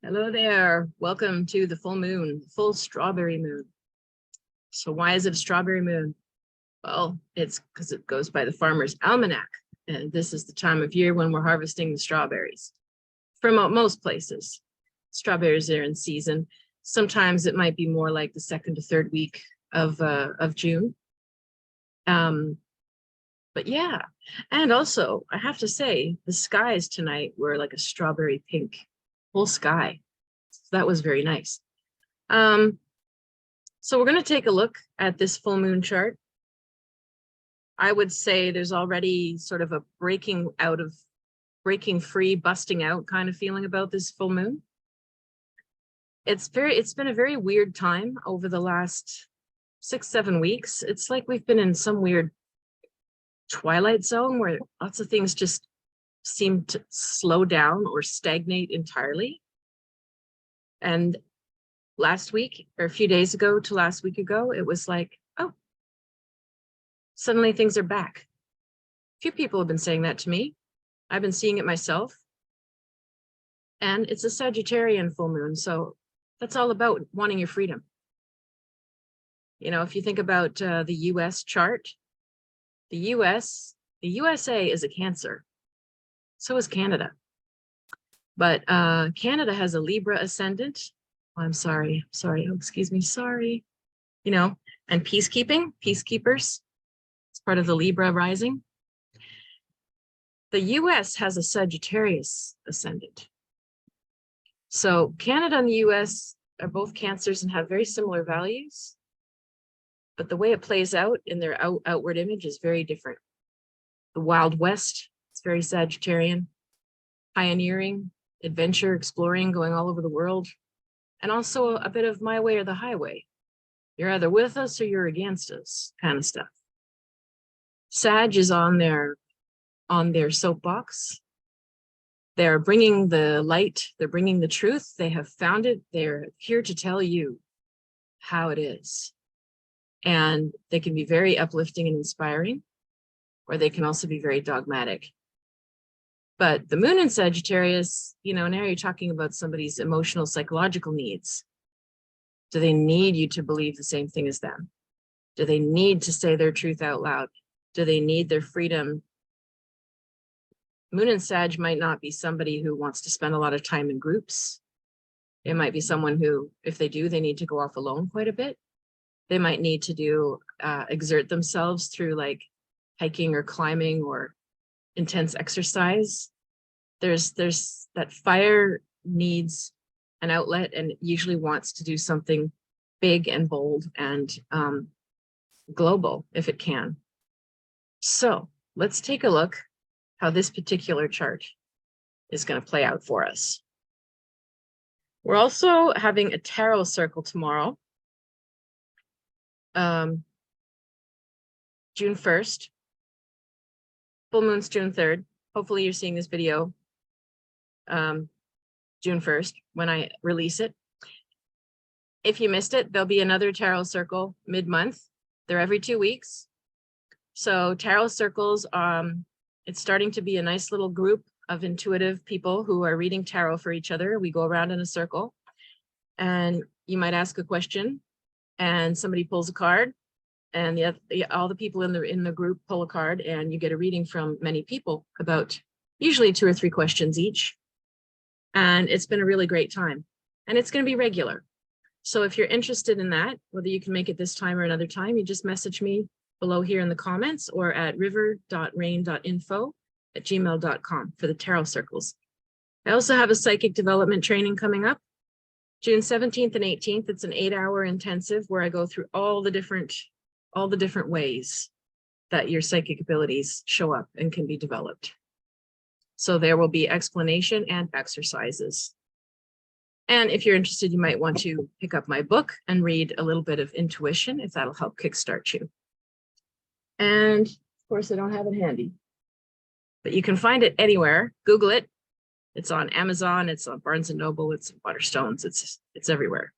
Hello there. Welcome to the full moon, full strawberry moon. So why is it a strawberry moon? Well, it's because it goes by the farmer's almanac. And this is the time of year when we're harvesting the strawberries. From most places, strawberries are in season. Sometimes it might be more like the second to third week of June. But yeah, and also I have to say the skies tonight were like a strawberry pink, whole sky. So that was very nice. So we're going to take a look at this full moon chart. I would say there's already sort of a breaking free, busting out kind of feeling about this full moon. It's been a very weird time over the last 6-7 weeks. It's like we've been in some weird twilight zone where lots of things just seem to slow down or stagnate entirely. And last week, or a few days ago to last week ago, it was like, oh, suddenly things are back. A few people have been saying that to me. I've been seeing it myself. And it's a Sagittarian full moon, so that's all about wanting your freedom. You know, if you think about the US chart, the USA is a Cancer. So is Canada. But Canada has a Libra ascendant. Oh, I'm sorry. Oh, excuse me. Sorry. You know, and peacekeepers. It's part of the Libra rising. The US has a Sagittarius ascendant. So Canada and the US are both Cancers and have very similar values. But the way it plays out in their outward image is very different. The Wild West, it's very Sagittarian, pioneering, adventure, exploring, going all over the world, and also a bit of my way or the highway. You're either with us or you're against us kind of stuff. Sag is on their soapbox. They're bringing the light, they're bringing the truth. They have found it. They're here to tell you how it is. And they can be very uplifting and inspiring, or they can also be very dogmatic. But the moon in Sagittarius, you know, now you're talking about somebody's emotional, psychological needs. Do they need you to believe the same thing as them? Do they need to say their truth out loud? Do they need their freedom? Moon in Sag might not be somebody who wants to spend a lot of time in groups. It might be someone who, if they do, they need to go off alone quite a bit. They might need to exert themselves through like hiking or climbing or intense exercise. There's that fire needs an outlet and usually wants to do something big and bold and global if it can. So let's take a look how this particular chart is going to play out for us. We're also having a tarot circle tomorrow. June 1st. Full moon's June 3rd. Hopefully you're seeing this video June 1st when I release it. If you missed it, there'll be another tarot circle mid-month. They're every 2 weeks. So tarot circles, it's starting to be a nice little group of intuitive people who are reading tarot for each other. We go around in a circle and you might ask a question and somebody pulls a card and all the people in the group pull a card and you get a reading from many people about usually 2 or 3 questions each. And it's been a really great time and it's going to be regular. So if you're interested in that, whether you can make it this time or another time, you just message me below here in the comments or at river.rain.info at gmail.com for the tarot circles. I also have a psychic development training coming up June 17th and 18th. It's an 8-hour intensive where I go through all the different ways that your psychic abilities show up and can be developed. So there will be explanation and exercises. And if you're interested, you might want to pick up my book and read a little bit of intuition if that'll help kickstart you. And of course, I don't have it handy, but you can find it anywhere. Google it. It's on Amazon, it's on Barnes & Noble, it's Waterstones, it's everywhere.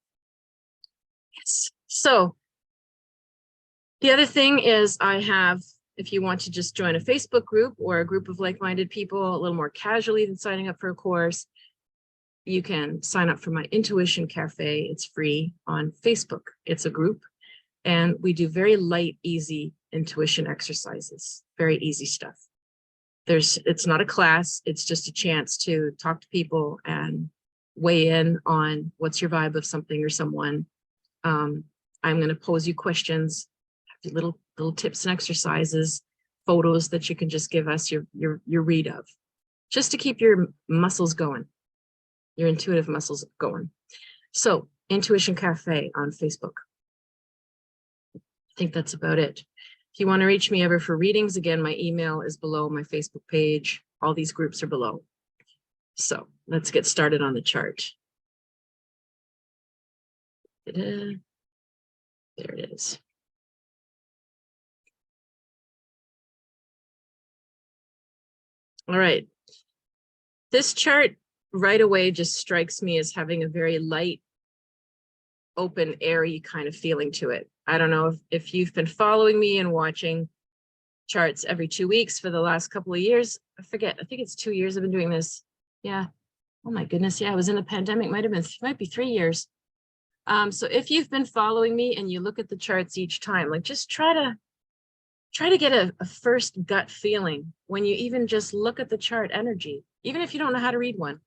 Yes. So the other thing is I have, if you want to just join a Facebook group or a group of like-minded people a little more casually than signing up for a course, you can sign up for my Intuition Cafe. It's free on Facebook. It's a group, and we do very light, easy intuition exercises, very easy stuff. It's not a class, it's just a chance to talk to people and weigh in on what's your vibe of something or someone. I'm going to pose you questions, little tips and exercises, photos that you can just give us your read of, just to keep your muscles going, your intuitive muscles going. So Intuition Cafe on Facebook. I think that's about it. If you want to reach me ever for readings, again, my email is below my Facebook page. All these groups are below. So let's get started on the chart. There it is. All right. This chart right away just strikes me as having a very light, open, airy kind of feeling to it. I don't know if you've been following me and watching charts every 2 weeks for the last couple of years. I forget, I think it's 2 years I've been doing this. Yeah. Oh my goodness. Yeah, I was in a pandemic. Might be 3 years. So if you've been following me and you look at the charts each time, like just try to get a first gut feeling when you even just look at the chart energy, even if you don't know how to read one.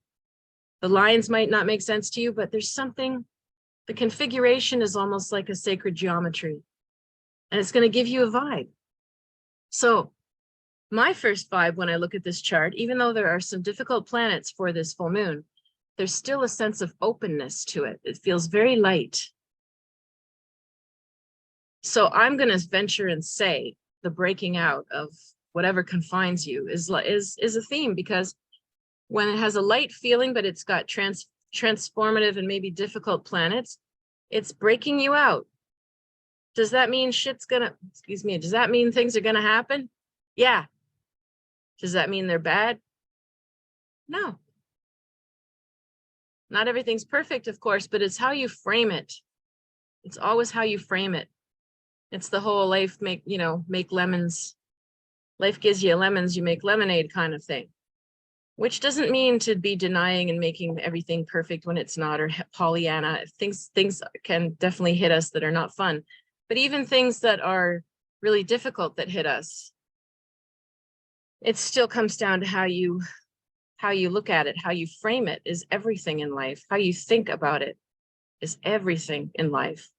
The lines might not make sense to you, but there's something, the configuration is almost like a sacred geometry, and it's going to give you a vibe. So my first vibe when I look at this chart, even though there are some difficult planets for this full moon, there's still a sense of openness to it. It feels very light. So I'm going to venture and say the breaking out of whatever confines you is a theme, because when it has a light feeling, but it's got transformative and maybe difficult planets, it's breaking you out. Does that mean does that mean things are gonna happen? Yeah. Does that mean they're bad? No. Not everything's perfect, of course, but it's how you frame it. It's always how you frame it. It's the whole life make lemons. Life gives you lemons, you make lemonade kind of thing. Which doesn't mean to be denying and making everything perfect when it's not, or Pollyanna. Things can definitely hit us that are not fun. But even things that are really difficult that hit us, it still comes down to how you look at it, how you frame it is everything in life. How you think about it is everything in life.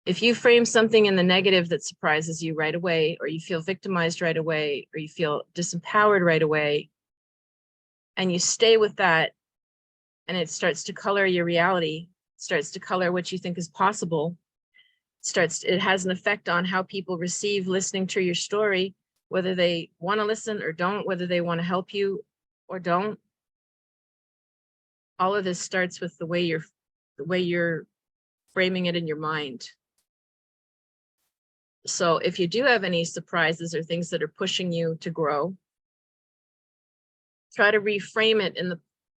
If you frame something in the negative that surprises you right away, or you feel victimized right away, or you feel disempowered right away, and you stay with that, and it starts to color your reality, starts to color what you think is possible, it has an effect on how people receive listening to your story, whether they want to listen or don't, whether they want to help you or don't. All of this starts with the way you're framing it in your mind. So if you do have any surprises or things that are pushing you to grow, try to reframe it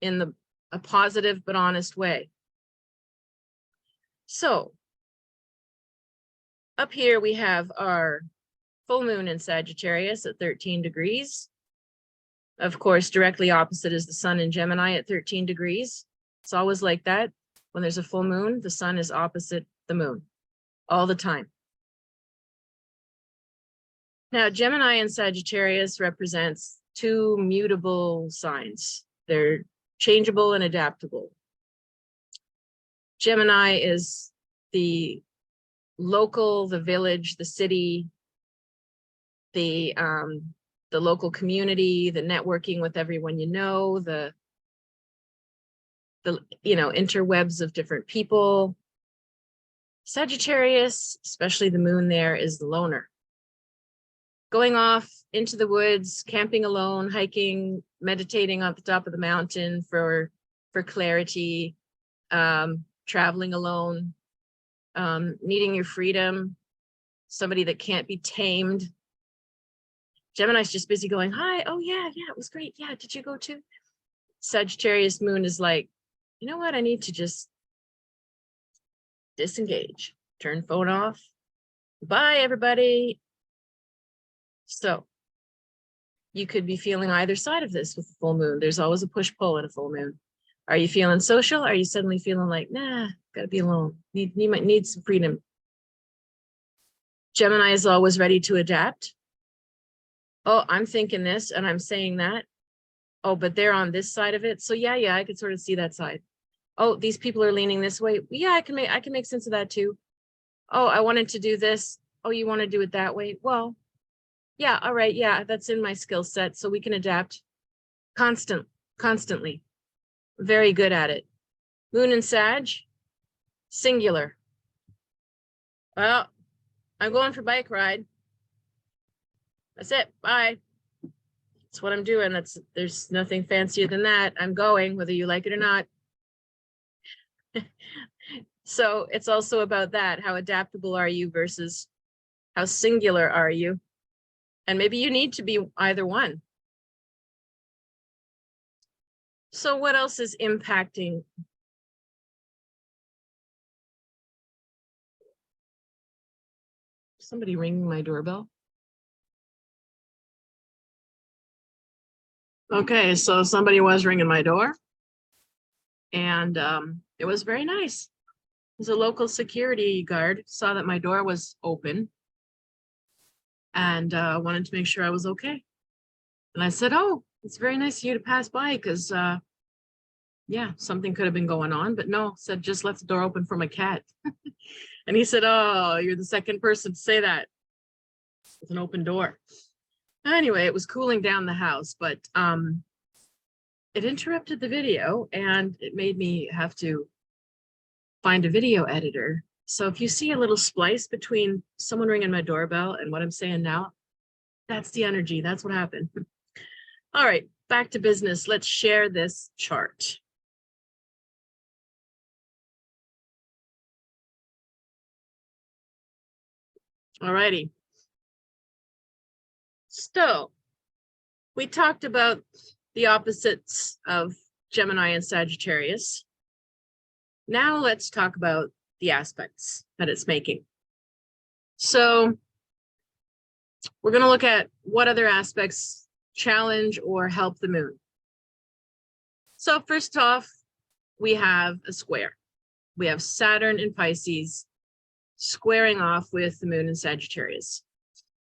in a positive but honest way. So up here we have our full moon in Sagittarius at 13 degrees. Of course, directly opposite is the sun in Gemini at 13 degrees. It's always like that. When there's a full moon, the sun is opposite the moon all the time. Now, Gemini and Sagittarius represents two mutable signs. They're changeable and adaptable. Gemini is the local, the village, the city, the local community, the networking with everyone you know, the interwebs of different people. Sagittarius, especially the moon there, is the loner. Going off into the woods, camping alone, hiking, meditating on the top of the mountain for clarity, traveling alone, needing your freedom, somebody that can't be tamed. Gemini's just busy going, hi, oh yeah, it was great. Yeah, did you go too? Sagittarius moon is like, you know what? I need to just disengage, turn phone off. Bye, everybody. So you could be feeling either side of this with the full moon. There's always a push-pull in a full moon. Are you feeling social? Are you suddenly feeling like, nah, gotta be alone? You might need some freedom. Gemini is always ready to adapt. Oh, I'm thinking this and I'm saying that. Oh, but they're on this side of it. So yeah, I could sort of see that side. Oh, these people are leaning this way. Yeah, I can make sense of that too. Oh, I wanted to do this. Oh, you want to do it that way? Well, yeah, all right. Yeah, that's in my skill set. So we can adapt constantly. Very good at it. Moon and Sag, singular. Well, I'm going for bike ride. That's it. Bye. That's what I'm doing. There's nothing fancier than that. I'm going, whether you like it or not. So it's also about that. How adaptable are you versus how singular are you? And maybe you need to be either one. So what else is impacting? Somebody ringing my doorbell. Okay, so somebody was ringing my door. And it was very nice. It was a local security guard, saw that my door was open and wanted to make sure I was okay. And I said, oh, it's very nice of you to pass by because, yeah, something could have been going on. But no, said, just left the door open for my cat. And he said, oh, you're the second person to say that with an open door. Anyway, it was cooling down the house, but it interrupted the video and it made me have to find a video editor. So if you see a little splice between someone ringing my doorbell and what I'm saying now, that's the energy. That's what happened. All right, back to business. Let's share this chart. All righty. So we talked about the opposites of Gemini and Sagittarius. Now let's talk about the aspects that it's making. So we're going to look at what other aspects challenge or help the moon. So first off, we have a square. We have Saturn in Pisces squaring off with the moon in Sagittarius.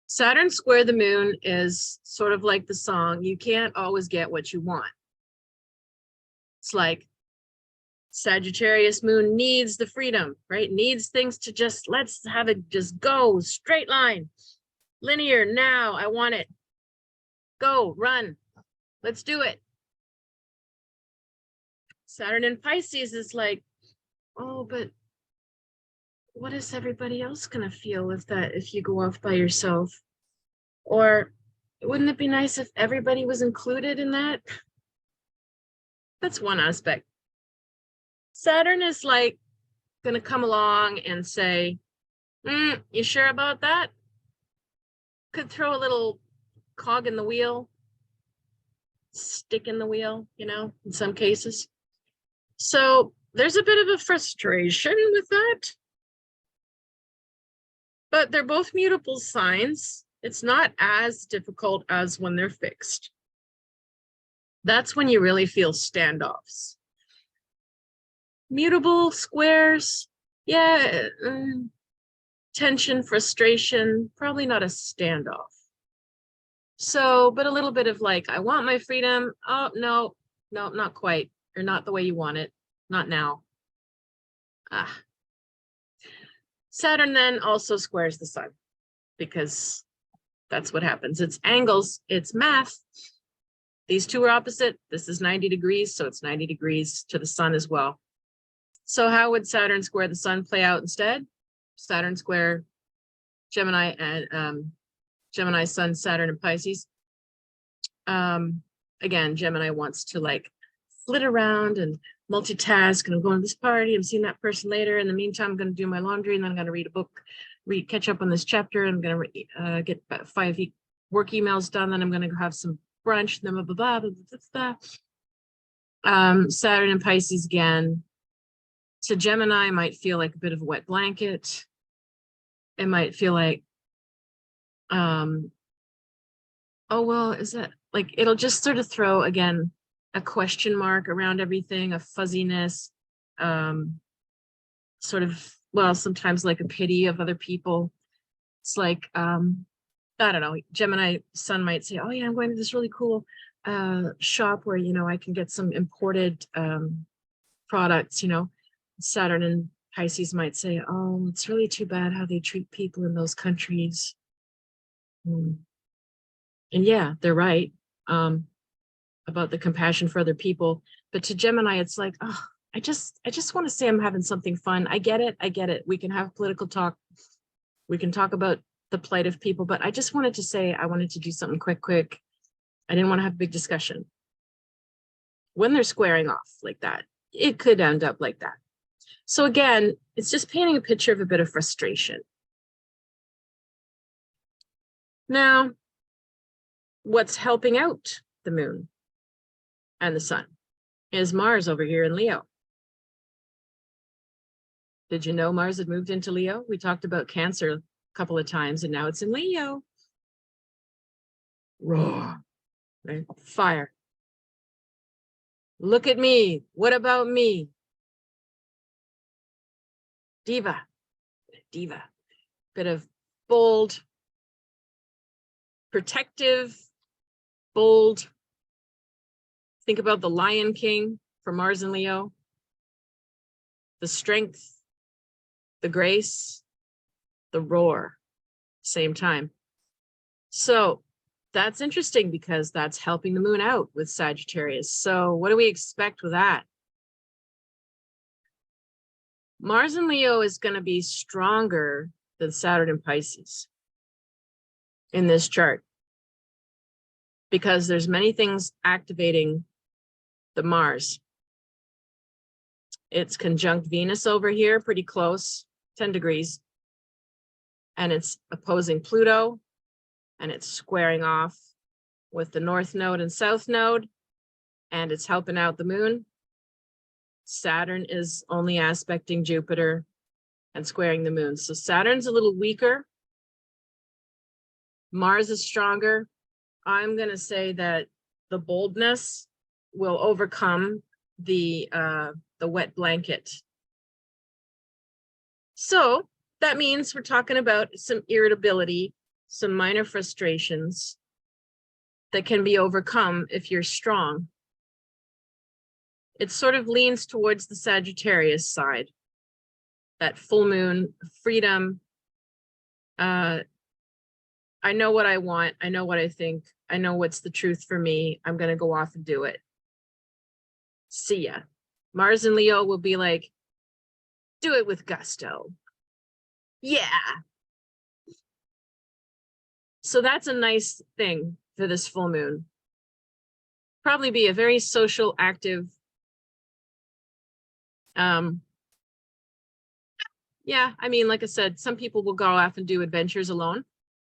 Saturn square the moon is sort of like the song, you can't always get what you want. It's like Sagittarius moon needs the freedom, right? Needs things to just, let's have it just go straight line, linear. Now I want it. Go, run. Let's do it. Saturn in Pisces is like, oh, but what is everybody else going to feel with that if you go off by yourself? Or wouldn't it be nice if everybody was included in that? That's one aspect. Saturn is like going to come along and say, you sure about that? Could throw a little cog in the wheel, stick in the wheel, you know, in some cases. So there's a bit of a frustration with that. But they're both mutable signs. It's not as difficult as when they're fixed. That's when you really feel standoffs. Mutable squares, yeah, tension, frustration, probably not a standoff. So, but a little bit of like, I want my freedom. Oh, no, not quite, or not the way you want it. Not now. Saturn then also squares the sun because that's what happens. It's angles, it's math. These two are opposite. This is 90 degrees, so it's 90 degrees to the sun as well. So how would Saturn square the sun play out instead? Saturn square Gemini and Gemini, Sun, Saturn, and Pisces. Again, Gemini wants to like flit around and multitask, and I'm going to this party, I'm seeing that person later. In the meantime, I'm going to do my laundry, and then I'm going to read a book, catch up on this chapter. I'm going to get about 5 work emails done. Then I'm going to have some brunch. Then blah, blah, blah, blah, blah. Saturn and Pisces again. To Gemini might feel like a bit of a wet blanket. It might feel like, oh, well, is that like, it'll just sort of throw again a question mark around everything, a fuzziness, sort of, well, sometimes like a pity of other people. It's like, I don't know, Gemini sun might say, oh yeah, I'm going to this really cool shop where, you know, I can get some imported products, you know. Saturn and Pisces might say, oh, it's really too bad how they treat people in those countries. And yeah, they're right about the compassion for other people. But to Gemini, it's like, oh, I just want to say I'm having something fun. I get it. We can have political talk. We can talk about the plight of people, but I just wanted to say I wanted to do something quick. I didn't want to have a big discussion. When they're squaring off like that, it could end up like that. So again, it's just painting a picture of a bit of frustration. Now, what's helping out the moon and the sun is Mars over here in Leo. Did you know Mars had moved into Leo? We talked about Cancer a couple of times, and now it's in Leo. Roar, right? Fire. Look at me. What about me? Diva. Bit of bold, protective, bold. Think about the Lion King for Mars and Leo. The strength, the grace, the roar, same time. So that's interesting because that's helping the moon out with Sagittarius. So what do we expect with that? Mars in Leo is going to be stronger than Saturn in Pisces in this chart because there's many things activating the Mars. It's conjunct Venus over here, pretty close, 10 degrees. And it's opposing Pluto, and it's squaring off with the North Node and South Node, and it's helping out the moon. Saturn is only aspecting Jupiter and squaring the moon. So Saturn's a little weaker. Mars is stronger. I'm going to say that the boldness will overcome the wet blanket. So that means we're talking about some irritability, some minor frustrations that can be overcome if you're strong. It sort of leans towards the Sagittarius side, that full moon, freedom. I know what I want. I know what I think. I know what's the truth for me. I'm going to go off and do it. See ya. Mars and Leo will be like, do it with gusto. Yeah. So that's a nice thing for this full moon. Probably be a very social, active. Yeah, I mean, like I said, some people will go off and do adventures alone,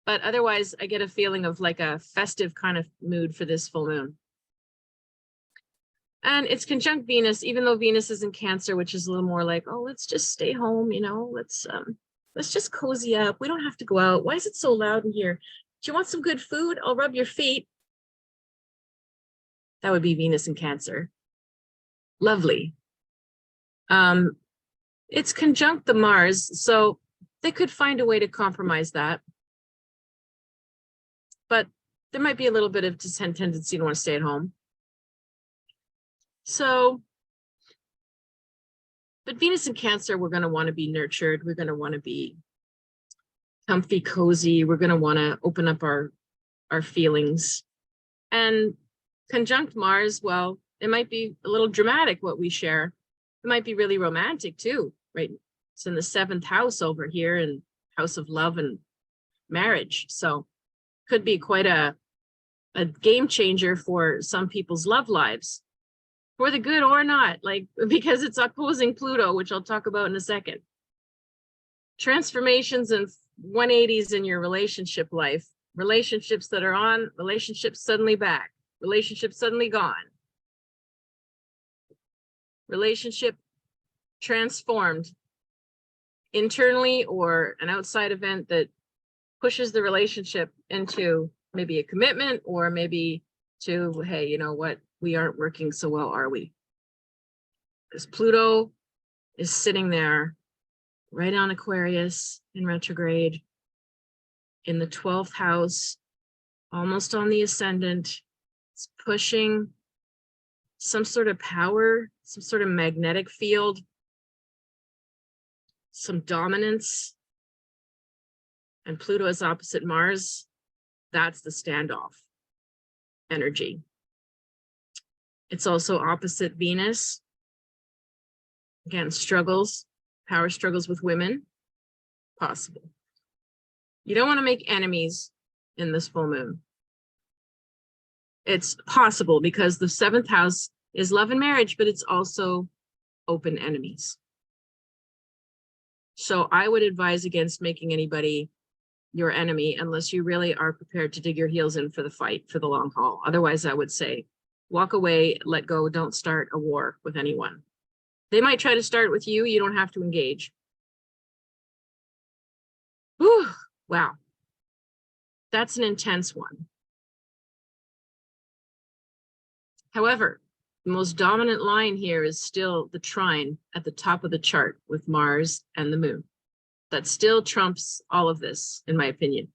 but otherwise I get a feeling of like a festive kind of mood for this full moon. And it's conjunct Venus, even though Venus is in Cancer, which is a little more like, oh, let's just stay home, you know, let's just cozy up. We don't have to go out. Why is it so loud in here? Do you want some good food? I'll rub your feet. That would be Venus in Cancer. Lovely. It's conjunct the Mars, so they could find a way to compromise that. But there might be a little bit of tendency to want to stay at home. So, but Venus in Cancer, we're going to want to be nurtured. We're going to want to be comfy, cozy. We're going to want to open up our feelings. And conjunct Mars, well, it might be a little dramatic what we share. It might be really romantic too, right? It's in the 7th house over here, and house of love and marriage. So could be quite a game changer for some people's love lives, for the good or not, like, because it's opposing Pluto, which I'll talk about in a second. Transformations and 180s in your relationship life. Relationships that are on, relationships suddenly back, relationships suddenly gone. Relationship transformed internally, or an outside event that pushes the relationship into maybe a commitment, or maybe to, hey, you know what, we aren't working so well, are we? Because Pluto is sitting there right on Aquarius in retrograde in the 12th house, almost on the ascendant. It's pushing some sort of power, some sort of magnetic field, some dominance. And Pluto is opposite Mars. That's the standoff energy. It's also opposite Venus. Again, struggles, power struggles with women, possible. You don't want to make enemies in this full moon. It's possible because the 7th house is love and marriage, but it's also open enemies. So I would advise against making anybody your enemy unless you really are prepared to dig your heels in for the fight, for the long haul. Otherwise, I would say walk away, let go, don't start a war with anyone. They might try to start with you. You don't have to engage. Whew, wow. That's an intense one. However, the most dominant line here is still the trine at the top of the chart with Mars and the moon. That still trumps all of this, in my opinion.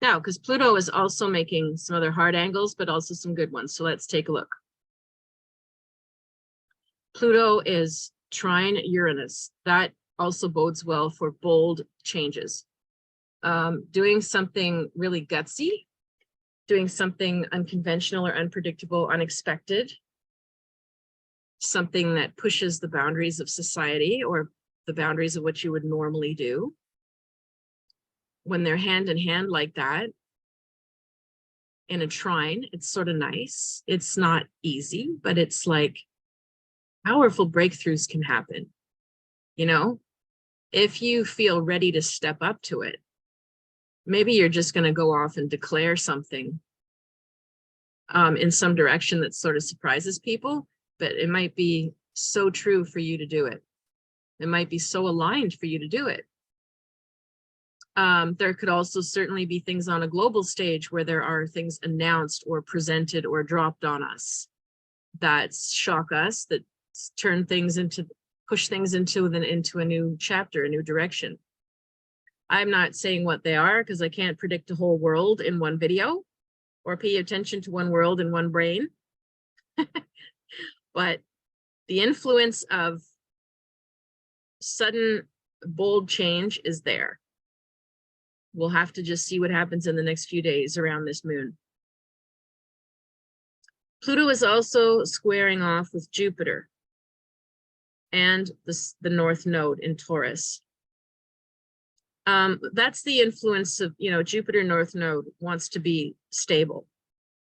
Now, because Pluto is also making some other hard angles, but also some good ones. So let's take a look. Pluto is trine Uranus. That also bodes well for bold changes. Doing something really gutsy, doing something unconventional or unpredictable, unexpected, something that pushes the boundaries of society or the boundaries of what you would normally do. When they're hand in hand like that in a trine, it's sort of nice. It's not easy, but it's like powerful breakthroughs can happen. You know, if you feel ready to step up to it, maybe you're just going to go off and declare something in some direction that sort of surprises people, but it might be so true for you to do it. It might be so aligned for you to do it. There could also certainly be things on a global stage where there are things announced or presented or dropped on us that shock us, that turn things into, push things into a new chapter, a new direction. I'm not saying what they are because I can't predict a whole world in one video or pay attention to one world in one brain. But the influence of sudden bold change is there. We'll have to just see what happens in the next few days around this moon. Pluto is also squaring off with Jupiter and the North Node in Taurus. That's the influence of, you know, Jupiter North Node wants to be stable,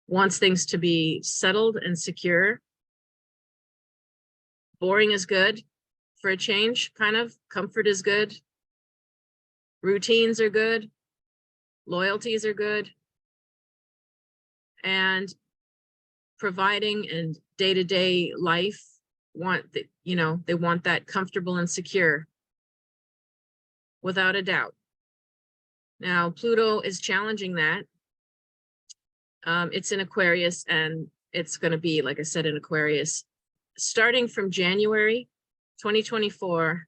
wants things to be settled and secure. Boring is good for a change, kind of. Comfort is good. Routines are good. Loyalties are good. And providing and day-to-day life they want that comfortable and secure, without a doubt. Now, Pluto is challenging that. It's in Aquarius, and it's going to be, like I said, in Aquarius, starting from January 2024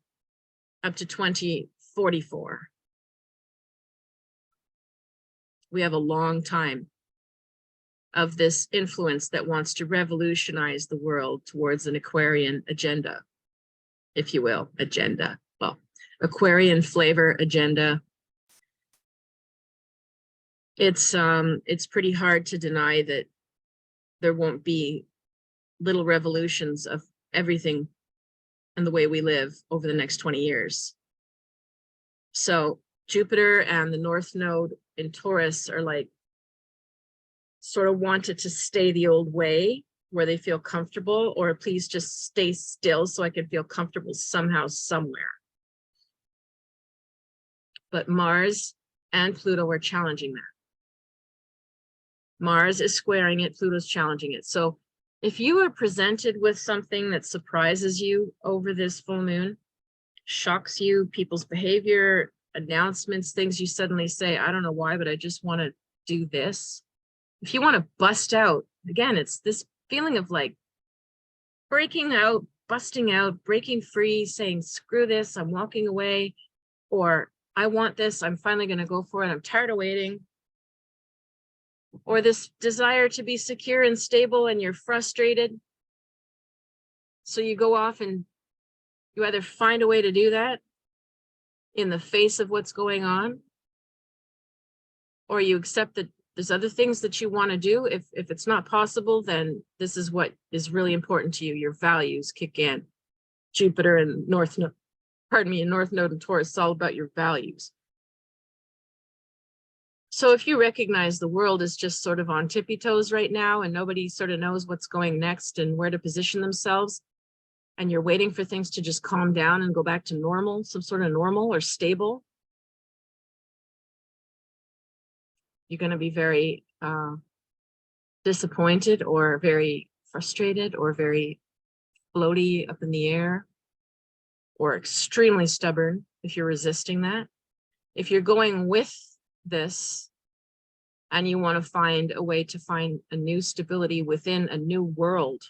up to 2044. We have a long time of this influence that wants to revolutionize the world towards an Aquarian agenda, if you will, agenda. Well, Aquarian flavor agenda. It's pretty hard to deny that there won't be little revolutions of everything and the way we live over the next 20 years. So Jupiter and the North Node in Taurus are like sort of wanted to stay the old way where they feel comfortable, or please just stay still so I can feel comfortable somehow, somewhere. But Mars and Pluto are challenging that. Mars is squaring it, Pluto's challenging it. So if you are presented with something that surprises you over this full moon, shocks you, people's behavior, announcements, things you suddenly say, I don't know why, but I just want to do this. If you want to bust out, again, it's this feeling of like breaking out, busting out, breaking free, saying, screw this, I'm walking away, or I want this, I'm finally going to go for it, I'm tired of waiting. Or this desire to be secure and stable and you're frustrated. So you go off and you either find a way to do that in the face of what's going on, or you accept that there's other things that you want to do. If it's not possible, then this is what is really important to you. Your values kick in. Jupiter and North Node, and North Node and Taurus, it's all about your values. So if you recognize the world is just sort of on tippy toes right now and nobody sort of knows what's going next and where to position themselves, and you're waiting for things to just calm down and go back to normal, some sort of normal or stable, you're going to be very disappointed or very frustrated or very floaty up in the air, or extremely stubborn if you're resisting that. If you're going with this and you want to find a way to find a new stability within a new world,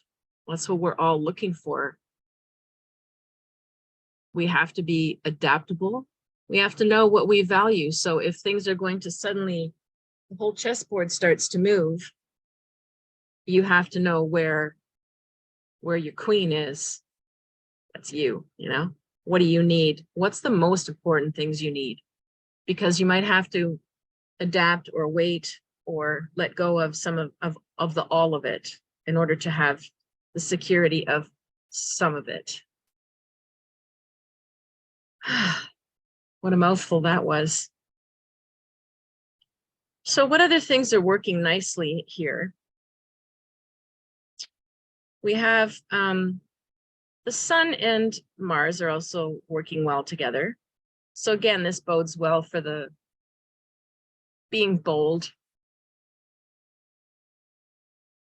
that's what we're all looking for. We have to be adaptable. We have to know what we value. So if things are going to suddenly, the whole chessboard starts to move, you have to know where your queen is. That's you, you know? What do you need? What's the most important things you need? Because you might have to adapt or wait or let go of some of the all of it in order to have the security of some of it. What a mouthful that was. So what other things are working nicely here? We have the Sun and Mars are also working well together. So again, this bodes well for the being bold.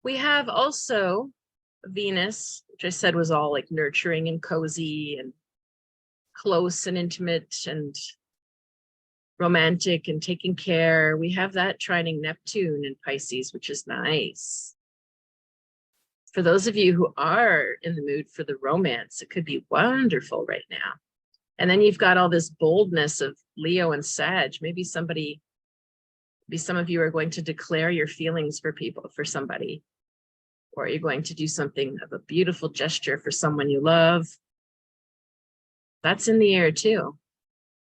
We have also Venus, which I said was all like nurturing and cozy and close and intimate and romantic and taking care. We have that trining Neptune in Pisces, which is nice. For those of you who are in the mood for the romance, it could be wonderful right now. And then you've got all this boldness of Leo and Sag. Maybe some of you are going to declare your feelings for somebody, or you're going to do something of a beautiful gesture for someone you love. That's in the air too.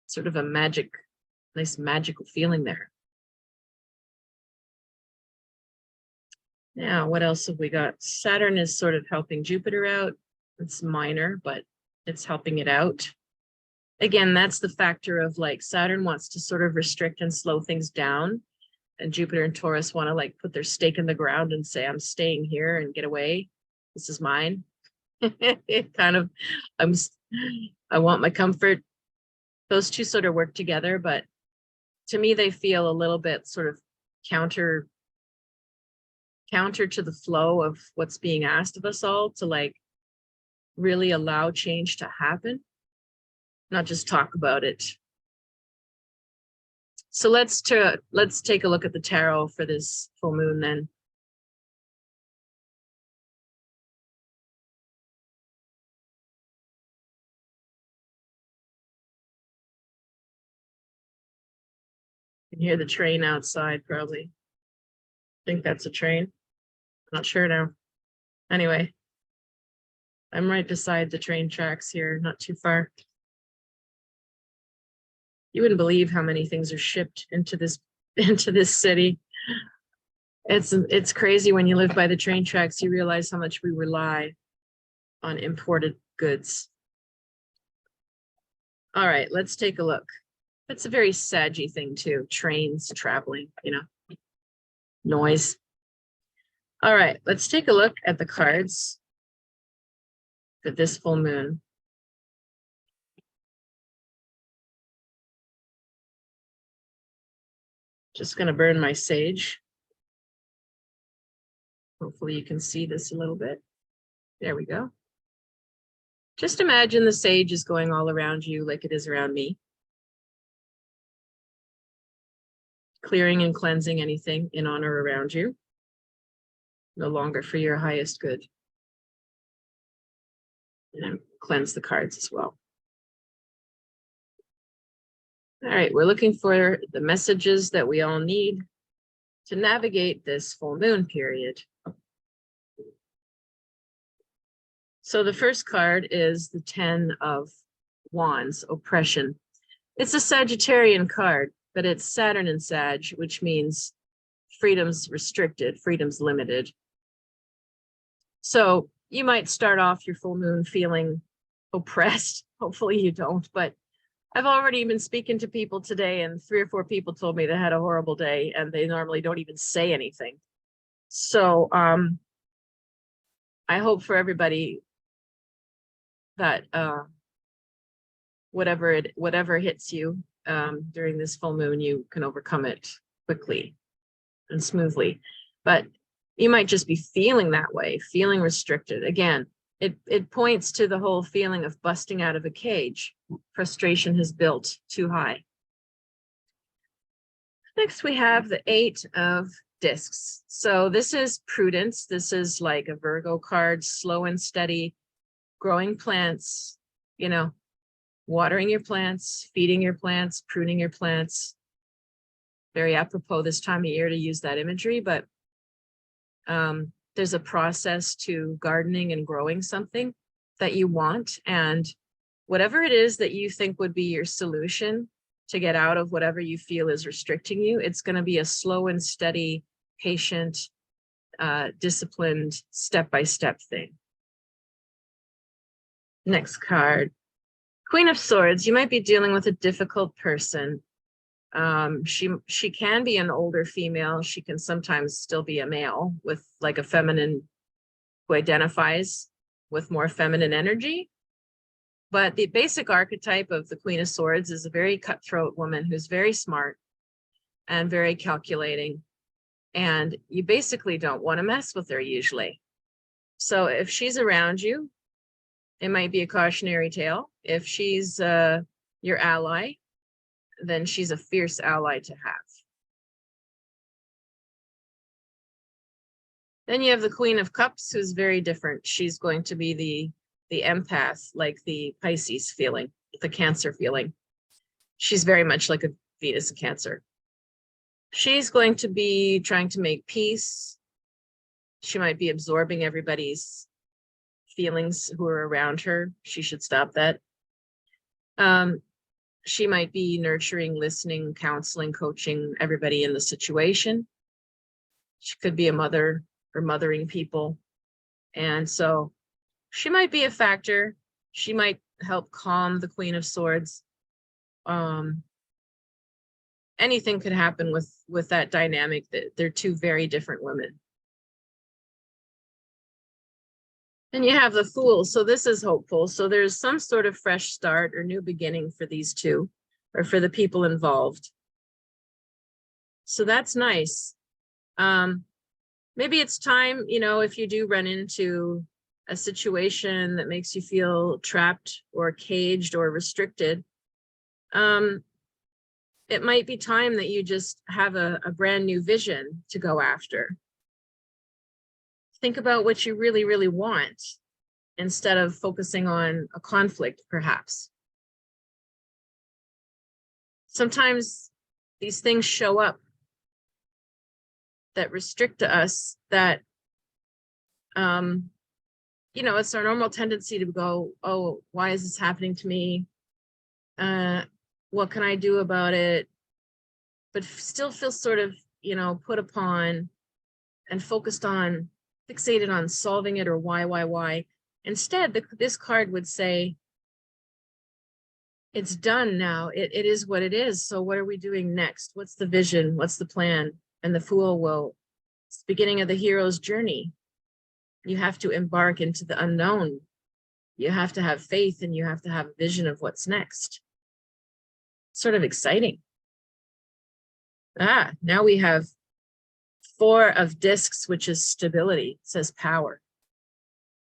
Sort of a nice magical feeling there. Now, what else have we got? Saturn is sort of helping Jupiter out. It's minor, but it's helping it out. Again, that's the factor of like Saturn wants to sort of restrict and slow things down. And Jupiter and Taurus want to like put their stake in the ground and say, I'm staying here and get away. This is mine. It kind of, I want my comfort. Those two sort of work together, but to me, they feel a little bit sort of counter to the flow of what's being asked of us all, to like really allow change to happen, not just talk about it. So let's take a look at the tarot for this full moon then. You can hear the train outside probably. I think that's a train. Not sure now. Anyway, I'm right beside the train tracks here, not too far. You wouldn't believe how many things are shipped into this city. It's crazy when you live by the train tracks, you realize how much we rely on imported goods. All right, let's take a look. That's a very saggy thing too. Trains, traveling, you know, noise. All right, let's take a look at the cards for this full moon. Just going to burn my sage. Hopefully you can see this a little bit. There we go. Just imagine the sage is going all around you like it is around me. Clearing and cleansing anything in on or around you. no longer for your highest good. And cleanse the cards as well. All right, we're looking for the messages that we all need to navigate this full moon period. So the first card is the 10 of Wands, oppression. It's a Sagittarian card, but it's Saturn and Sag, which means freedom's restricted, freedom's limited. So you might start off your full moon feeling oppressed. Hopefully you don't, but I've already been speaking to people today, and 3 or 4 people told me they had a horrible day, and they normally don't even say anything. So I hope for everybody that whatever hits you during this full moon, you can overcome it quickly and smoothly. But you might just be feeling that way, feeling restricted. Again, it points to the whole feeling of busting out of a cage. Frustration has built too high. Next, we have the 8 of Discs. So this is prudence. This is like a Virgo card, slow and steady, growing plants, you know, watering your plants, feeding your plants, pruning your plants. Very apropos this time of year to use that imagery, but there's a process to gardening and growing something that you want. And whatever it is that you think would be your solution to get out of whatever you feel is restricting you, it's going to be a slow and steady, patient, disciplined, step-by-step thing. Next card, Queen of Swords. You might be dealing with a difficult person. She can be an older female. She can sometimes still be a male with like a feminine who identifies with more feminine energy. But the basic archetype of the Queen of Swords is a very cutthroat woman who's very smart and very calculating. And you basically don't want to mess with her usually. So if she's around you, it might be a cautionary tale. If she's your ally, then she's a fierce ally to have. Then you have the Queen of Cups, who's very different. She's going to be the empath, like the Pisces feeling, the Cancer feeling. She's very much like a Venus in Cancer. She's going to be trying to make peace. She might be absorbing everybody's feelings who are around her. She should stop that. She might be nurturing, listening, counseling, coaching everybody in the situation. She could be a mother or mothering people. And so she might be a factor. She might help calm the Queen of Swords. Anything could happen with that dynamic. That they're two very different women. And you have the Fool. So this is hopeful. So there's some sort of fresh start or new beginning for these two, or for the people involved. So that's nice. Maybe it's time, you know, if you do run into a situation that makes you feel trapped or caged or restricted, it might be time that you just have a brand new vision to go after. Think about what you really, really want instead of focusing on a conflict, perhaps. Sometimes these things show up that restrict us, that, you know, it's our normal tendency to go, oh, why is this happening to me? What can I do about it? But still feel sort of, you know, put upon and focused on, fixated on solving it, or why. Instead, this card would say, it's done now. It is what it is. So what are we doing next? What's the vision? What's the plan? And the Fool will, it's the beginning of the hero's journey. You have to embark into the unknown. You have to have faith, and you have to have a vision of what's next. Sort of exciting. Now we have 4 of Discs, which is stability. It says power.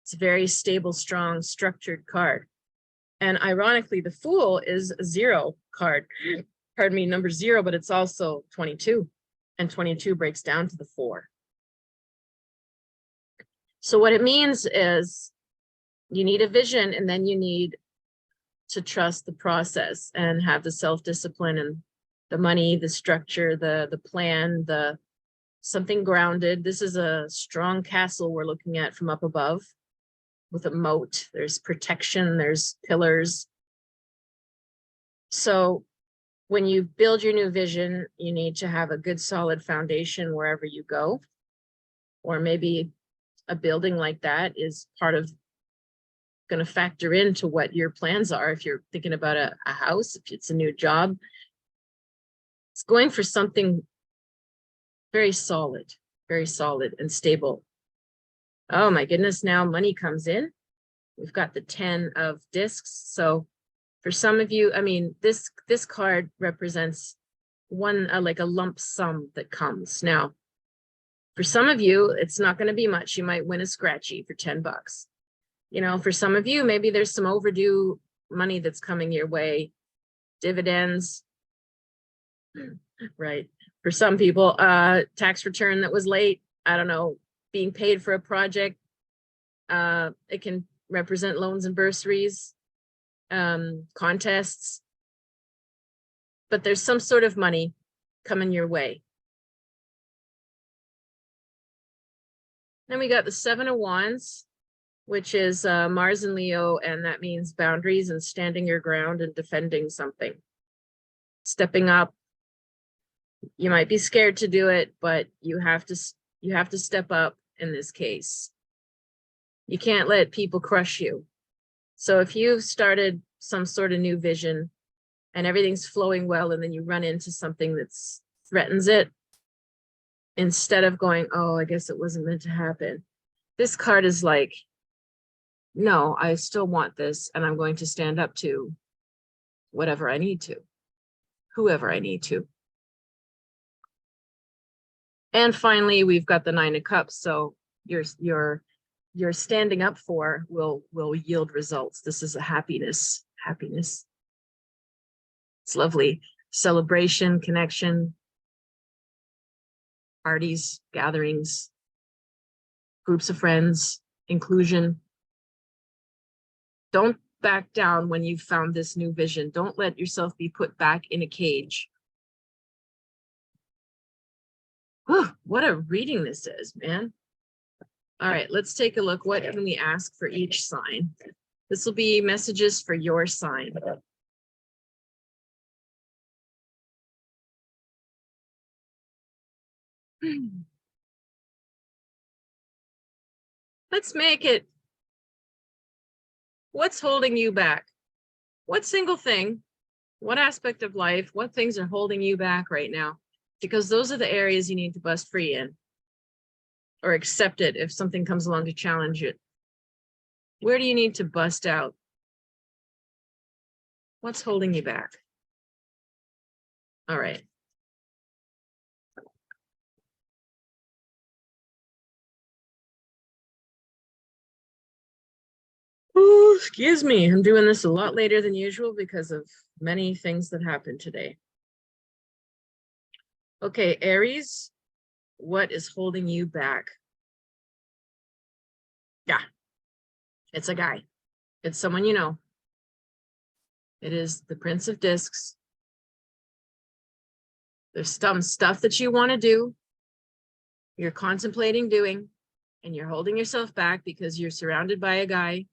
It's a very stable, strong, structured card. And ironically, the Fool is a 0 card. Pardon me, number 0, but it's also 22. And 22 breaks down to the 4. So what it means is you need a vision, and then you need to trust the process and have the self-discipline and the money, the structure, the plan, the something grounded. This is a strong castle we're looking at from up above with a moat. There's protection, there's pillars. So when you build your new vision, you need to have a good solid foundation wherever you go. Or maybe a building like that is part of going to factor into what your plans are. If you're thinking about a house, if it's a new job, it's going for something very solid and stable. Oh my goodness, now money comes in. We've got the 10 of discs. So for some of you, I mean, this card represents one, like a lump sum that comes. Now, for some of you, it's not going to be much. You might win a scratchy for 10 bucks. You know, for some of you, maybe there's some overdue money that's coming your way, dividends, right? For some people, tax return that was late, I don't know, being paid for a project. It can represent loans and bursaries, contests, but there's some sort of money coming your way. Then we got the 7 of Wands, which is Mars and Leo, and that means boundaries and standing your ground and defending something. Stepping up. You might be scared to do it, but you have to step up in this case. You can't let people crush you. So if you've started some sort of new vision and everything's flowing well, and then you run into something that threatens it, instead of going, oh, I guess it wasn't meant to happen, this card is like, no, I still want this, and I'm going to stand up to whatever I need to, whoever I need to. And finally, we've got the 9 of Cups. So your standing up for will yield results. This is a happiness. It's lovely. Celebration, connection, parties, gatherings, groups of friends, inclusion. Don't back down when you've found this new vision. Don't let yourself be put back in a cage. Whew, what a reading this is, man. All right, let's take a look. What can we ask for each sign? This will be messages for your sign. Let's make it. What's holding you back? What single thing, what aspect of life, what things are holding you back right now? Because those are the areas you need to bust free in, or accept it if something comes along to challenge it. Where do you need to bust out? What's holding you back? All right. Oh, excuse me. I'm doing this a lot later than usual because of many things that happened today. Okay, Aries, what is holding you back? Yeah, it's a guy. It's someone you know. It is the Prince of Discs. There's some stuff that you want to do, you're contemplating doing, and you're holding yourself back because you're surrounded by a guy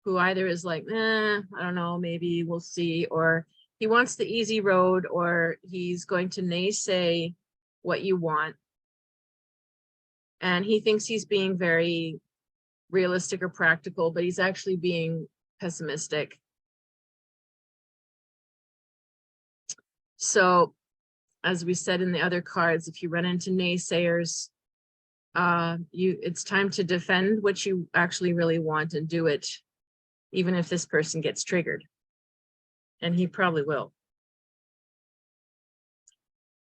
who either is like, I don't know, maybe we'll see, or he wants the easy road, or he's going to naysay what you want. And he thinks he's being very realistic or practical, but he's actually being pessimistic. So, as we said in the other cards, if you run into naysayers, it's time to defend what you actually really want and do it, even if this person gets triggered. And he probably will.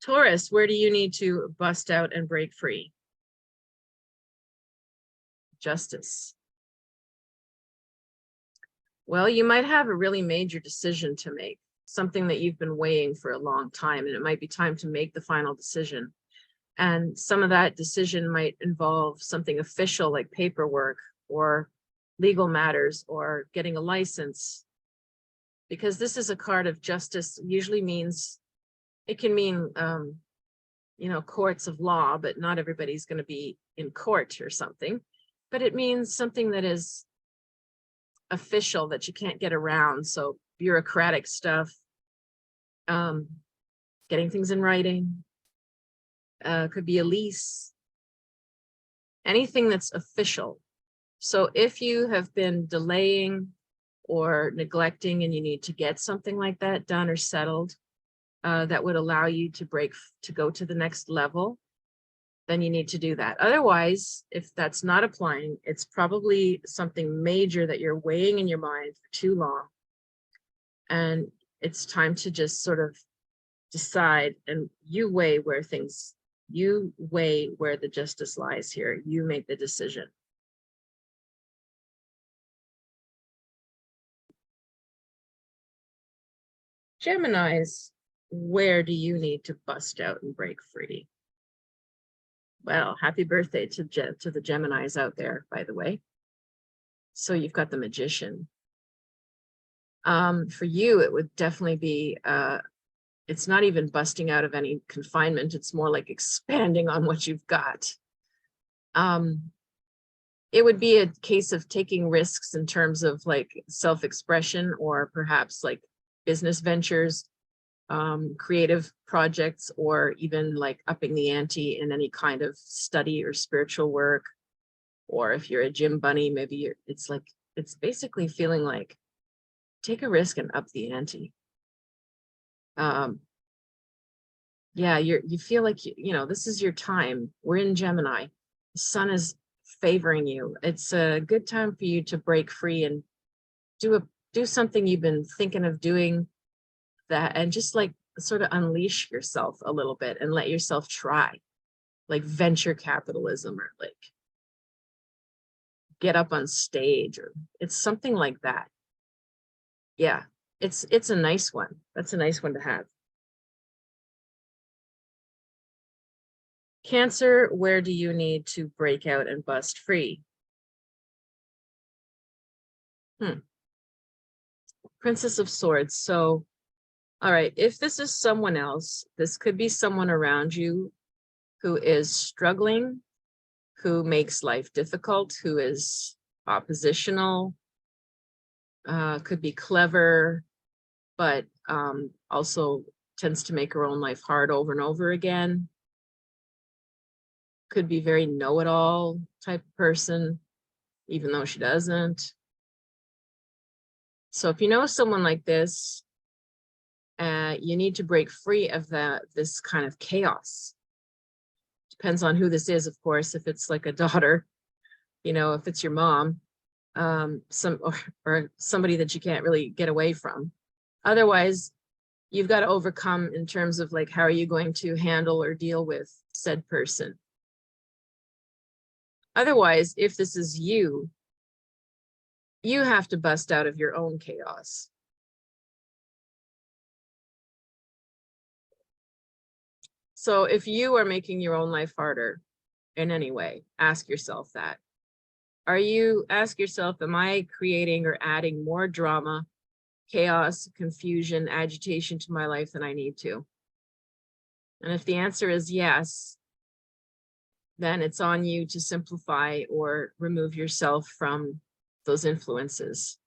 Taurus, where do you need to bust out and break free? Justice. Well, you might have a really major decision to make, something that you've been weighing for a long time, and it might be time to make the final decision. And some of that decision might involve something official like paperwork or legal matters or getting a license. Because this is a card of justice, usually means, it can mean, you know, courts of law, but not everybody's going to be in court or something. But it means something that is official that you can't get around. So bureaucratic stuff, getting things in writing, could be a lease, anything that's official. So if you have been delaying or neglecting and you need to get something like that done or settled, that would allow you to go to the next level, then you need to do that. Otherwise, if that's not applying, it's probably something major that you're weighing in your mind for too long. And it's time to just sort of decide, and you weigh where the justice lies here. You make the decision. Geminis, where do you need to bust out and break free? Well, happy birthday to the Geminis out there, by the way. So you've got the Magician. For you, it would definitely be, it's not even busting out of any confinement. It's more like expanding on what you've got. It would be a case of taking risks in terms of like self-expression, or perhaps like business ventures, creative projects, or even like upping the ante in any kind of study or spiritual work. Or if you're a gym bunny, maybe it's basically feeling like take a risk and up the ante. Yeah, you feel like, you know, this is your time. We're in Gemini. The sun is favoring you. It's a good time for you to break free and do something you've been thinking of doing, that, and just like sort of unleash yourself a little bit and let yourself try, like venture capitalism, or like get up on stage, or it's something like that. Yeah, it's a nice one. That's a nice one to have. Cancer, where do you need to break out and bust free? Princess of Swords. So, all right, if this is someone else, this could be someone around you who is struggling, who makes life difficult, who is oppositional, could be clever, but also tends to make her own life hard over and over again. Could be very know-it-all type of person, even though she doesn't. So if you know someone like this, you need to break free of this kind of chaos. Depends on who this is, of course. If it's like a daughter, you know, if it's your mom, or somebody that you can't really get away from. Otherwise, you've got to overcome in terms of like, how are you going to handle or deal with said person? Otherwise, if this is you, you have to bust out of your own chaos. So if you are making your own life harder in any way, ask yourself that. Ask yourself, am I creating or adding more drama, chaos, confusion, agitation to my life than I need to? And if the answer is yes, then it's on you to simplify or remove yourself from those influences.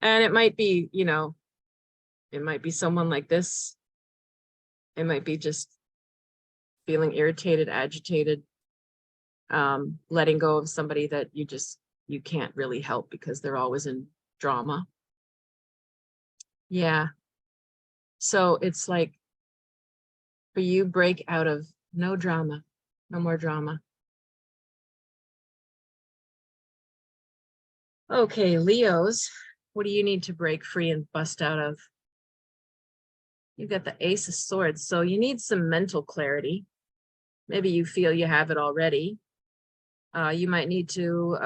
And it might be, you know, it might be someone like this. It might be just feeling irritated, agitated, letting go of somebody that you can't really help because they're always in drama. Yeah. So it's like, for you, break out of no drama, no more drama. Okay, Leos, what do you need to break free and bust out of? You've got the Ace of Swords, so you need some mental clarity. Maybe you feel you have it already. You might need to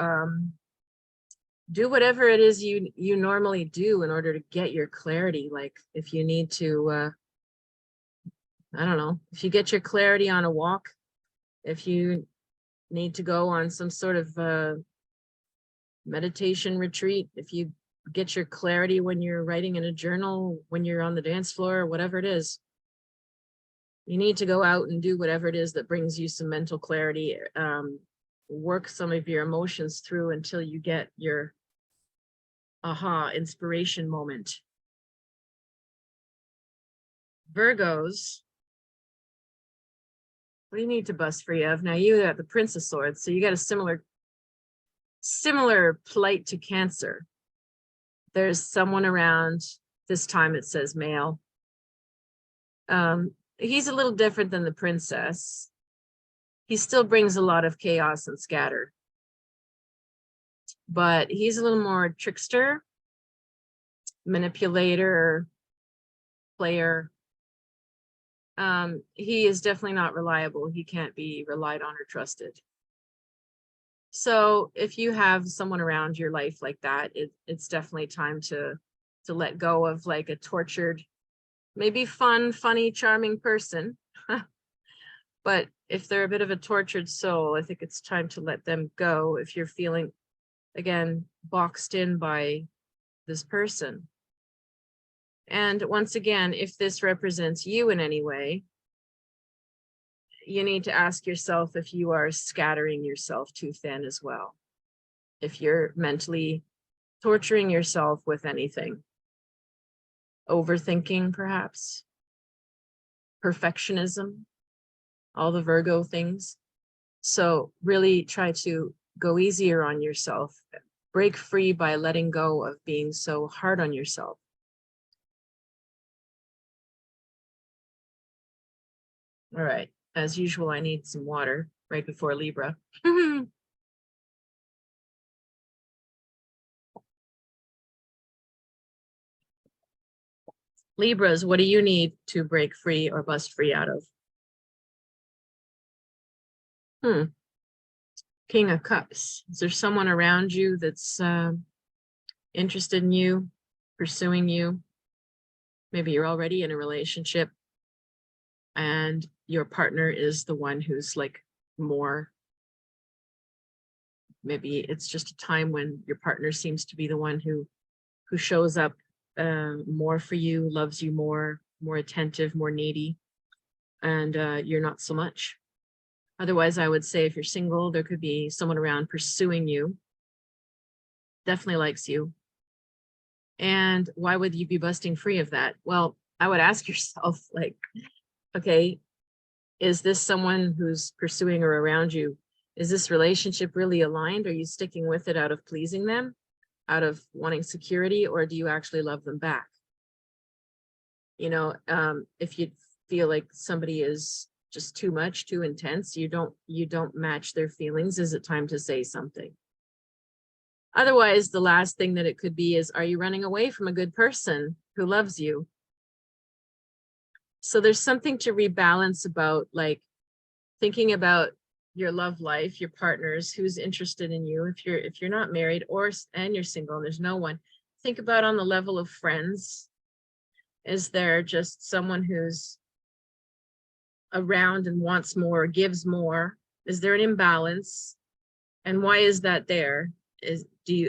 do whatever it is you normally do in order to get your clarity. Like if you need to I don't know, if you get your clarity on a walk, if you need to go on some sort of meditation retreat, if you get your clarity when you're writing in a journal, when you're on the dance floor, whatever it is, you need to go out and do whatever it is that brings you some mental clarity. Work some of your emotions through until you get your aha inspiration moment. Virgos, what do you need to bust free of? Now you got the Prince of Swords, so you got a similar plight to Cancer. There's someone around, this time it says male. He's a little different than the princess. He still brings a lot of chaos and scatter, but he's a little more trickster, manipulator, player. He is definitely not reliable. He can't be relied on or trusted. So if you have someone around your life like that, it's definitely time to let go of like a tortured, maybe fun, funny, charming person. But if they're a bit of a tortured soul, I think it's time to let them go if you're feeling, again, boxed in by this person. And once again, if this represents you in any way, you need to ask yourself if you are scattering yourself too thin as well. If you're mentally torturing yourself with anything. Overthinking, perhaps. Perfectionism. All the Virgo things. So really try to go easier on yourself. Break free by letting go of being so hard on yourself. All right. As usual, I need some water right before Libra. Libras, what do you need to break free or bust free out of? King of Cups. Is there someone around you that's interested in you, pursuing you? Maybe you're already in a relationship and your partner is the one who's like more, maybe it's just a time when your partner seems to be the one who shows up more for you, loves you more attentive, more needy, and you're not so much. Otherwise, I would say if you're single, there could be someone around pursuing you, definitely likes you. And why would you be busting free of that? Well, I would ask yourself, like, okay, is this someone who's pursuing or around you? Is this relationship really aligned? Are you sticking with it out of pleasing them, out of wanting security, or do you actually love them back? You know, if you feel like somebody is just too much, too intense, you don't match their feelings, is it time to say something? Otherwise, the last thing that it could be is, are you running away from a good person who loves you? So there's something to rebalance about, like thinking about your love life, your partners, who's interested in you. If you're not married and you're single and there's no one, think about on the level of friends. Is there just someone who's around and wants more, gives more? Is there an imbalance? And why is that there?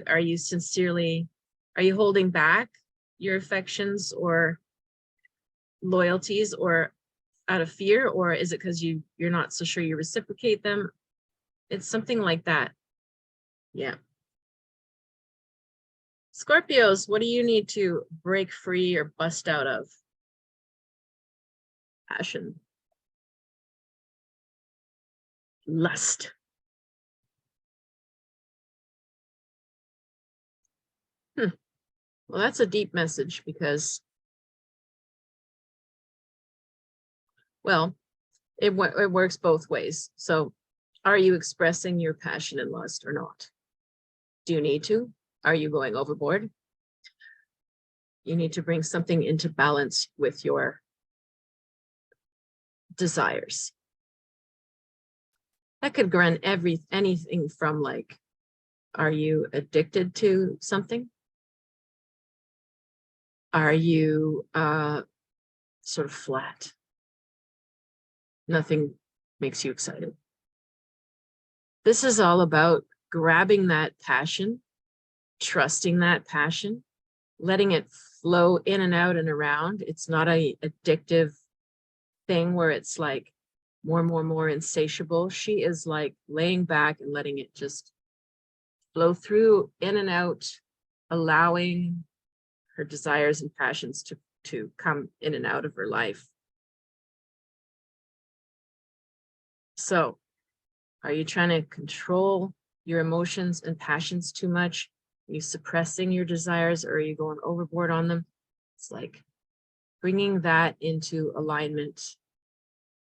Are you holding back your affections or loyalties, or out of fear, or is it because you're not so sure you reciprocate them? It's something like that. Yeah. Scorpios, what do you need to break free or bust out of? Passion. Lust. Well, that's a deep message because, well, it works both ways. So are you expressing your passion and lust or not? Do you need to? Are you going overboard? You need to bring something into balance with your desires. That could run anything from, like, are you addicted to something? Are you sort of flat? Nothing makes you excited. This is all about grabbing that passion, trusting that passion, letting it flow in and out and around. It's not a addictive thing where it's like more insatiable. She is like laying back and letting it just flow through, in and out, allowing her desires and passions to come in and out of her life. So, are you trying to control your emotions and passions too much? Are you suppressing your desires, or are you going overboard on them? It's like bringing that into alignment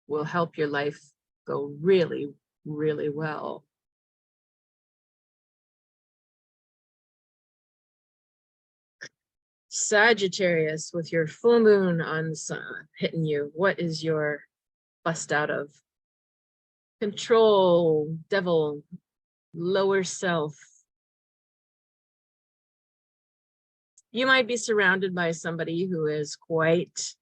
will help your life go really, really well. Sagittarius, with your full moon on the sun hitting you, what is your bust out of? Control, devil, lower self. You might be surrounded by somebody who is quite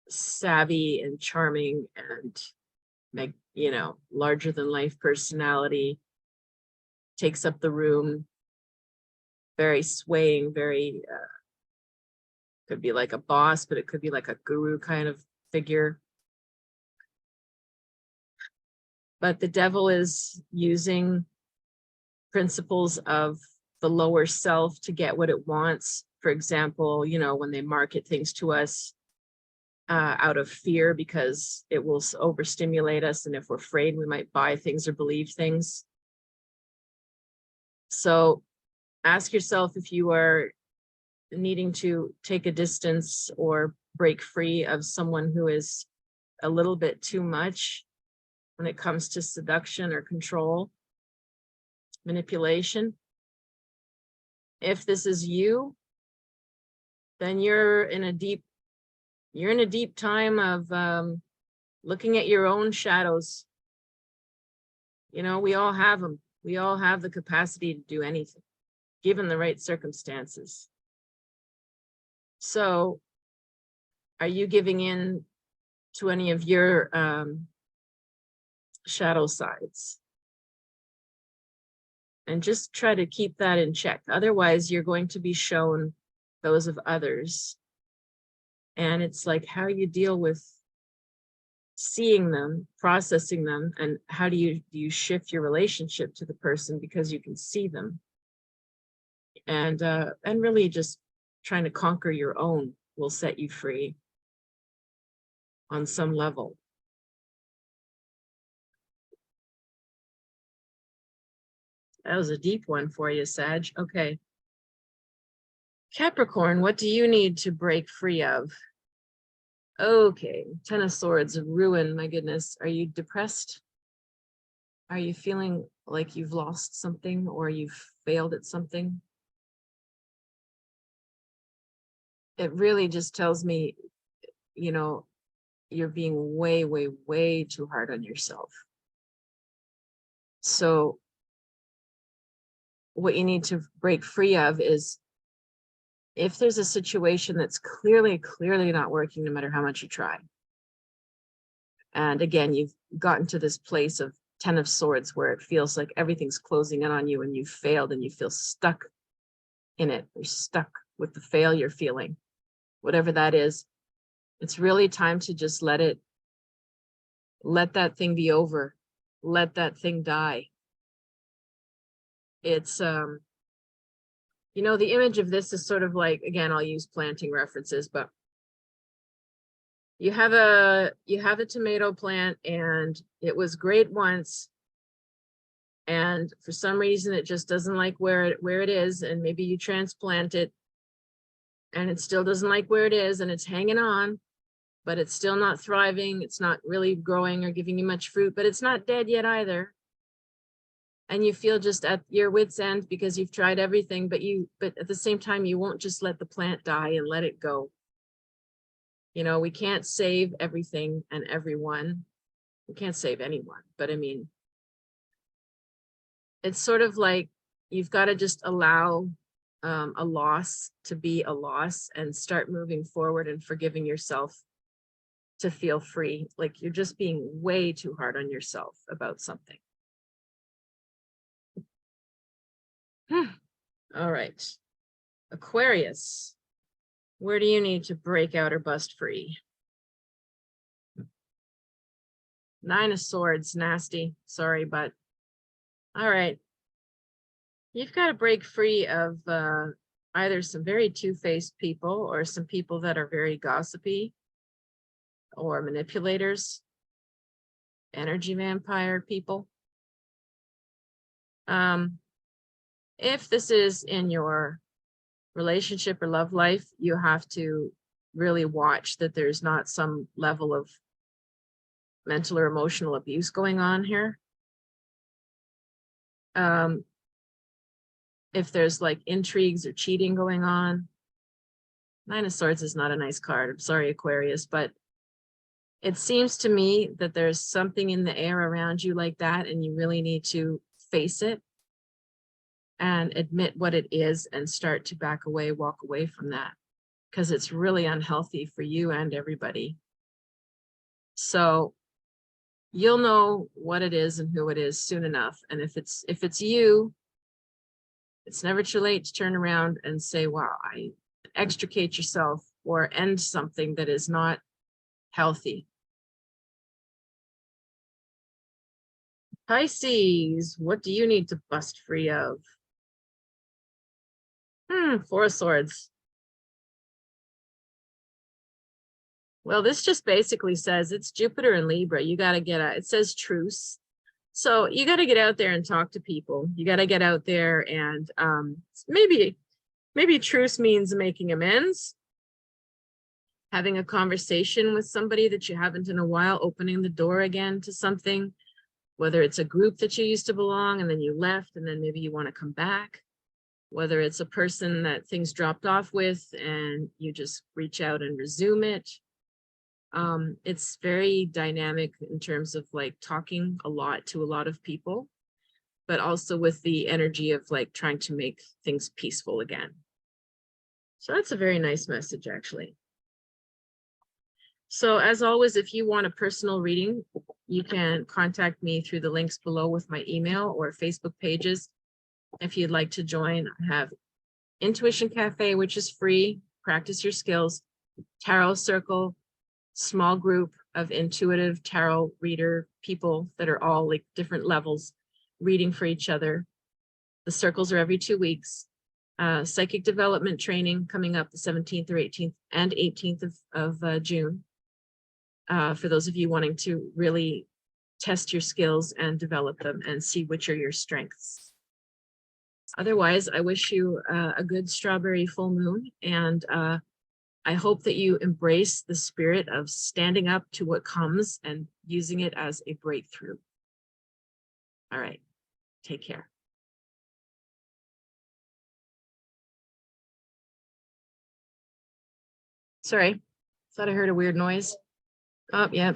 savvy and charming and, you know, larger than life personality, takes up the room, very swaying, very, could be like a boss, but it could be like a guru kind of figure. But the devil is using principles of the lower self to get what it wants. For example, you know, when they market things to us out of fear because it will overstimulate us. And if we're afraid, we might buy things or believe things. So ask yourself if you are needing to take a distance or break free of someone who is a little bit too much when it comes to seduction or control, manipulation. If this is you, then you're in a deep time of looking at your own shadows. You know, we all have them. We all have the capacity to do anything, given the right circumstances. So, are you giving in to any of your shadow sides? And just try to keep that in check. Otherwise, you're going to be shown those of others. And it's like how you deal with seeing them, processing them, and how do you shift your relationship to the person because you can see them. And really just trying to conquer your own will set you free on some level. That was a deep one for you, Sag. Okay. Capricorn, what do you need to break free of? Okay, Ten of Swords, ruin, my goodness. Are you depressed? Are you feeling like you've lost something or you've failed at something? It really just tells me, you know, you're being way too hard on yourself. So what you need to break free of is if there's a situation that's clearly not working, no matter how much you try. And again, you've gotten to this place of Ten of Swords where it feels like everything's closing in on you and you've failed and you feel stuck in it. You're stuck with the failure feeling, whatever that is. It's really time to just let that thing be over. Let that thing die. It's, you know, the image of this is sort of like, again, I'll use planting references, but you have a tomato plant and it was great once. And for some reason, it just doesn't like where it is. And maybe you transplant it and it still doesn't like where it is and it's hanging on, but it's still not thriving. It's not really growing or giving you much fruit, but it's not dead yet either. And you feel just at your wit's end because you've tried everything, but at the same time, you won't just let the plant die and let it go. You know, we can't save everything and everyone. We can't save anyone, but I mean, it's sort of like you've got to just allow a loss to be a loss and start moving forward and forgiving yourself to feel free. Like you're just being way too hard on yourself about something. All right. Aquarius, where do you need to break out or bust free? Nine of Swords, nasty. Sorry, but all right. You've got to break free of either some very two-faced people or some people that are very gossipy or manipulators, energy vampire people. If this is in your relationship or love life, you have to really watch that there's not some level of mental or emotional abuse going on here. If there's like intrigues or cheating going on, Nine of Swords is not a nice card. I'm sorry, Aquarius, but it seems to me that there's something in the air around you like that, and you really need to face it and admit what it is and start to back away, walk away from that, because it's really unhealthy for you and everybody. So you'll know what it is and who it is soon enough. And if it's you, it's never too late to turn around and say, wow, I extricate yourself or end something that is not healthy. Pisces, what do you need to bust free of? Four of Swords. Well, this just basically says it's Jupiter and Libra. You got to get out. It says truce. So you got to get out there and talk to people. You got to get out there and maybe truce means making amends, having a conversation with somebody that you haven't in a while, opening the door again to something, whether it's a group that you used to belong and then you left and then maybe you want to come back, whether it's a person that things dropped off with and you just reach out and resume it. It's very dynamic in terms of like talking a lot to a lot of people, but also with the energy of like trying to make things peaceful again. So that's a very nice message, actually. So as always, if you want a personal reading, you can contact me through the links below with my email or Facebook pages. If you'd like to join, I have Intuition Cafe, which is free, practice your skills, Tarot Circle, small group of intuitive tarot reader people that are all like different levels reading for each other. The circles are every 2 weeks. Psychic development training coming up the 17th or 18th and 18th of June. For those of you wanting to really test your skills and develop them and see which are your strengths. Otherwise, I wish you a good strawberry full moon, and I hope that you embrace the spirit of standing up to what comes and using it as a breakthrough. All right, take care. Sorry, thought I heard a weird noise. Oh, yeah.